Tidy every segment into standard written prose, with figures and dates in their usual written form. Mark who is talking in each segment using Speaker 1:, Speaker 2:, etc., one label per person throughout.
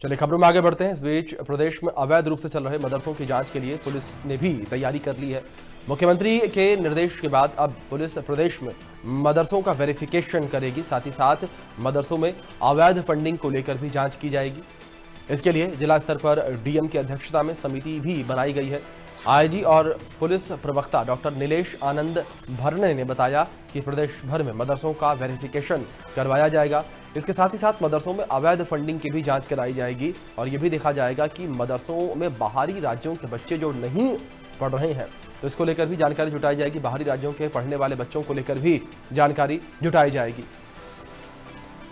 Speaker 1: चलिए खबरों में आगे बढ़ते हैं। इस बीच प्रदेश में अवैध रूप से चल रहे मदरसों की जांच के लिए पुलिस ने भी तैयारी कर ली है। मुख्यमंत्री के निर्देश के बाद अब पुलिस प्रदेश में मदरसों का वेरिफिकेशन करेगी। साथ ही साथ मदरसों में अवैध फंडिंग को लेकर भी जांच की जाएगी। इसके लिए जिला स्तर पर डीएम की अध्यक्षता में समिति भी बनाई गई है। आईजी और पुलिस प्रवक्ता डॉक्टर नीलेश आनंद भरने ने बताया कि प्रदेश भर में मदरसों का वेरिफिकेशन करवाया जाएगा। इसके साथ ही साथ मदरसों में अवैध फंडिंग की भी जांच कराई जाएगी और ये भी देखा जाएगा कि मदरसों में बाहरी राज्यों के बच्चे जो नहीं पढ़ रहे हैं तो इसको लेकर भी जानकारी जुटाई जाएगी। बाहरी राज्यों के पढ़ने वाले बच्चों को लेकर भी जानकारी जुटाई जाएगी।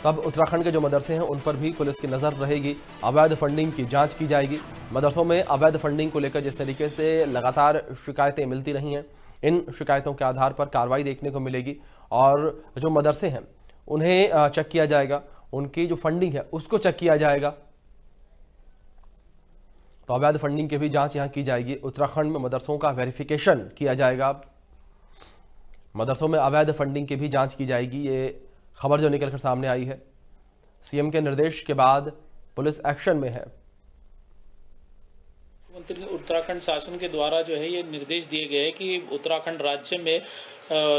Speaker 1: तब उत्तराखंड के जो मदरसे हैं उन पर भी पुलिस की नज़र रहेगी। अवैध फंडिंग की जांच की जाएगी। मदरसों में अवैध फंडिंग को लेकर जिस तरीके से लगातार शिकायतें मिलती रही हैं, इन शिकायतों के आधार पर कार्रवाई देखने को मिलेगी और जो मदरसे हैं उन्हें चेक किया जाएगा, उनकी जो फंडिंग है उसको चेक किया जाएगा। तो अवैध फंडिंग की भी जांच यहाँ की जाएगी। उत्तराखंड में मदरसों का वेरिफिकेशन किया जाएगा। मदरसों में अवैध फंडिंग की भी जांच की जाएगी। ये खबर जो निकलकर सामने आई है, सीएम के निर्देश के बाद पुलिस एक्शन में है।
Speaker 2: मुख्यमंत्री उत्तराखंड शासन के द्वारा जो है ये निर्देश दिए गए हैं कि उत्तराखंड राज्य में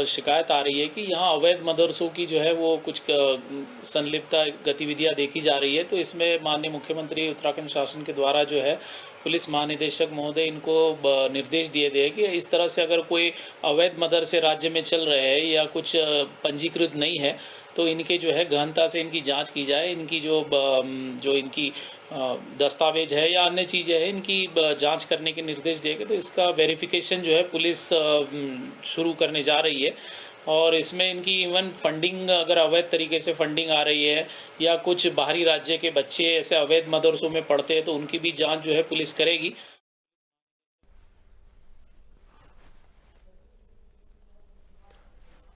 Speaker 2: शिकायत आ रही है कि यहाँ अवैध मदरसों की जो है वो कुछ संलिप्त गतिविधियाँ देखी जा रही है। तो इसमें माननीय मुख्यमंत्री उत्तराखंड शासन के द्वारा जो है पुलिस महानिदेशक महोदय इनको निर्देश दिए गए कि इस तरह से अगर कोई अवैध मदरसे राज्य में चल रहे हैं या कुछ पंजीकृत नहीं है तो इनके जो है गहनता से इनकी जांच की जाए। इनकी जो इनकी दस्तावेज है या अन्य चीज़ें हैं इनकी जांच करने के निर्देश दिए गए। तो इसका वेरिफिकेशन जो है पुलिस शुरू करने जा रही है और इसमें इनकी इवन फंडिंग अगर अवैध तरीके से फंडिंग आ रही है या कुछ बाहरी राज्य के बच्चे ऐसे अवैध मदरसों में पढ़ते हैं तो उनकी भी जांच जो है पुलिस करेगी।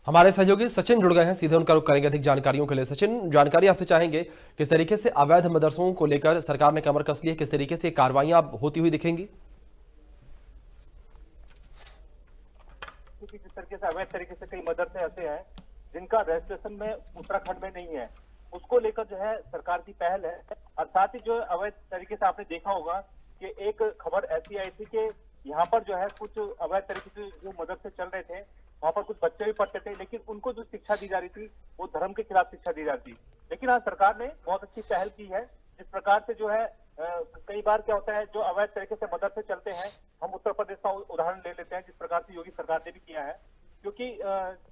Speaker 1: हमारे सहयोगी सचिन जुड़ गए हैं, सीधे उनका रुख करेंगे अधिक जानकारियों के लिए। सचिन, जानकारी आपसे चाहेंगे, किस तरीके से अवैध मदरसों को लेकर सरकार ने कमर कस ली है, किस तरीके से कार्रवाइयां होती हुई दिखेंगी?
Speaker 3: जिस तरीके से अवैध तरीके से कई मदरसे ऐसे हैं जिनका रजिस्ट्रेशन में उत्तराखंड में नहीं है, उसको लेकर जो है सरकार की पहल है। और साथ ही जो अवैध तरीके से आपने देखा होगा कि एक खबर ऐसी आई थी कि यहाँ पर जो है कुछ अवैध तरीके से जो मदरसे चल रहे थे वहाँ पर कुछ बच्चे भी पढ़ते थे, लेकिन उनको जो शिक्षा दी जा रही थी वो धर्म के खिलाफ शिक्षा दी जाती थी। लेकिन आज सरकार ने बहुत अच्छी पहल की है। जिस प्रकार से जो है कई बार क्या होता है जो अवैध तरीके से मदरसे चलते हैं, हम उत्तर प्रदेश का उदाहरण ले लेते हैं जिस प्रकार से योगी सरकार ने भी किया है, क्योंकि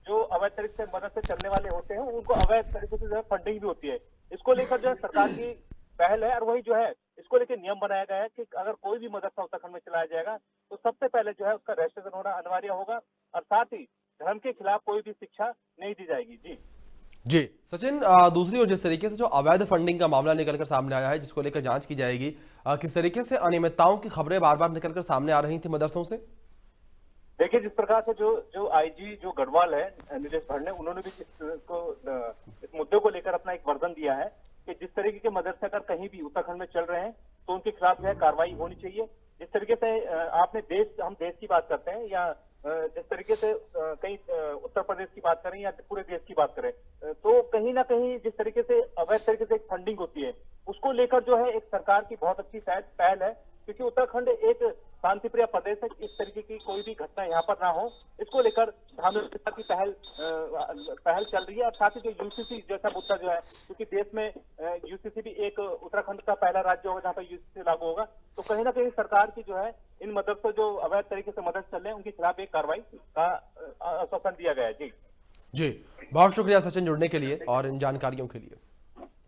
Speaker 3: जो अवैध तरीके से मदरसे चलने वाले होते हैं उनको अवैध तरीके से जो है फंडिंग भी होती है। इसको लेकर जो है सरकार की पहल है और वही जो है इसको लेकर नियम बनाया गया है कि अगर कोई भी मदरसा उत्तराखंड में चलाया जाएगा तो सबसे पहले जो है उसका रजिस्ट्रेशन होना अनिवार्य होगा और साथ ही धर्म के खिलाफ कोई भी शिक्षा नहीं दी जाएगी। जी
Speaker 1: सचिन, दूसरी ओर जिस तरीके से जो अवैध फंडिंग का मामला निकलकर सामने आया है जिसको लेकर जांच की जाएगी, किस तरीके से अनियमितताओं की खबरें बार बार निकलकर सामने आ रही थी मदरसों से?
Speaker 3: देखिए, जिस प्रकार से जो आईजी जो गढ़वाल है नीलेश भरने, उन्होंने भी इस मुद्दे को लेकर अपना एक वर्जन दिया है कि जिस तरीके के मदरसे अगर कहीं भी उत्तराखंड में चल रहे हैं तो उनके खिलाफ जो है कार्रवाई होनी चाहिए। जिस तरीके से हम देश की बात करते हैं या जिस तरीके से कहीं उत्तर प्रदेश की बात करें या पूरे देश की बात करें तो कहीं ना कहीं जिस तरीके से अवैध तरीके से एक फंडिंग होती है उसको लेकर जो है एक सरकार की बहुत अच्छी पहल है, क्योंकि उत्तराखंड एक शांतिप्रिय प्रदेश है। इस तरीके की कोई भी घटना यहाँ पर ना हो, इसको लेकर धार्मिकता की पहल चल रही है। और साथ ही जो यूसीसी जैसा मुद्दा जो है, क्योंकि देश में यूसीसी भी एक उत्तराखंड का पहला राज्य होगा जहाँ पर यूसीसी लागू होगा, तो कहीं ना कहीं सरकार की जो है इन मदरसों जो अवैध तरीके से मदद चल रहे हैं उनके खिलाफ एक कार्रवाई का आश्वासन दिया गया है। जी
Speaker 1: बहुत शुक्रिया सचिन जुड़ने के लिए और इन जानकारियों के लिए।